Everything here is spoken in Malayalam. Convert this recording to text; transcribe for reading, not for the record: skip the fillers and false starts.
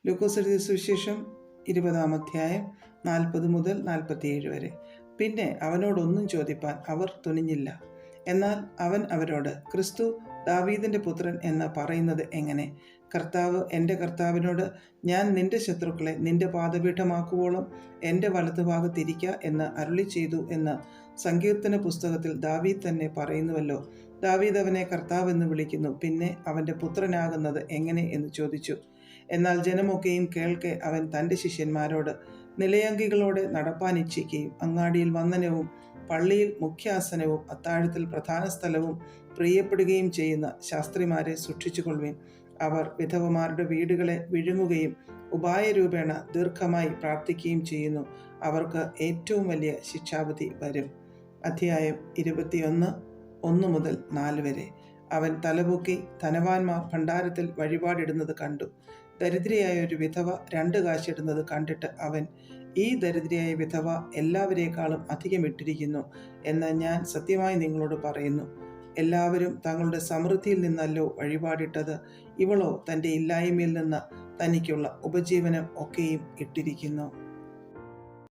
ലൂക്കോസ് എഴുതിയ സുവിശേഷം 20-ാം അധ്യായം 40 മുതൽ 47 വരെ. പിന്നെ അവനോടൊന്നും ചോദിപ്പാൻ അവർ തുനിഞ്ഞില്ല. എന്നാൽ അവൻ അവരോട്, ക്രിസ്തു ദാവീദിന്റെ പുത്രൻ എന്ന് പറയുന്നത് എങ്ങനെ? കർത്താവ് എൻ്റെ കർത്താവിനോട്, ഞാൻ നിന്റെ ശത്രുക്കളെ നിന്റെ പാദപീഠമാക്കുവോളം എൻ്റെ വലതുഭാഗത്തിരിക്ക എന്ന് അരുളി ചെയ്തു എന്ന് സങ്കീർത്തന പുസ്തകത്തിൽ ദാവീദ് തന്നെ പറയുന്നുവല്ലോ. ദാവീദ് അവനെ കർത്താവ് എന്ന് വിളിക്കുന്നു. പിന്നെ അവൻ്റെ പുത്രനാകുന്നത് എങ്ങനെ എന്ന് ചോദിച്ചു. എന്നാൽ ജനമൊക്കെയും കേൾക്കെ അവൻ തൻ്റെ ശിഷ്യന്മാരോട്, നിലയങ്കികളോടെ നടപ്പാൻ ഇച്ഛിക്കുകയും അങ്ങാടിയിൽ വന്ദനവും പള്ളിയിൽ മുഖ്യാസനവും അത്താഴത്തിൽ പ്രധാന സ്ഥലവും പ്രിയപ്പെടുകയും ചെയ്യുന്ന ശാസ്ത്രിമാരെ സൂക്ഷിച്ചുകൊള്ളുവിൻ. അവർ വിധവമാരുടെ വീടുകളെ വിഴുങ്ങുകയും ഉപായരൂപേണ ദീർഘമായി പ്രാർത്ഥിക്കുകയും ചെയ്യുന്നു. അവർക്ക് ഏറ്റവും വലിയ ശിക്ഷാവിധി വരും. അധ്യായം 21:1 മുതൽ 4 വരെ. അവൻ തലപൊക്കി ധനവാന്മാർ ഭണ്ഡാരത്തിൽ വഴിപാടിടുന്നത് കണ്ടു. ദരിദ്രയായ ഒരു വിധവ 2 കാശിടുന്നത് കണ്ടിട്ട് അവൻ, ഈ ദരിദ്രയായ വിധവ എല്ലാവരേക്കാളും അധികം ഇട്ടിരിക്കുന്നു എന്ന് ഞാൻ സത്യമായി നിങ്ങളോട് പറയുന്നു. എല്ലാവരും തങ്ങളുടെ സമൃദ്ധിയിൽ നിന്നല്ലോ വഴിപാടിട്ടത്. ഇവളോ തൻ്റെ ഇല്ലായ്മയിൽ നിന്ന് തനിക്കുള്ള ഉപജീവനം ഒക്കെയും ഇട്ടിരിക്കുന്നു.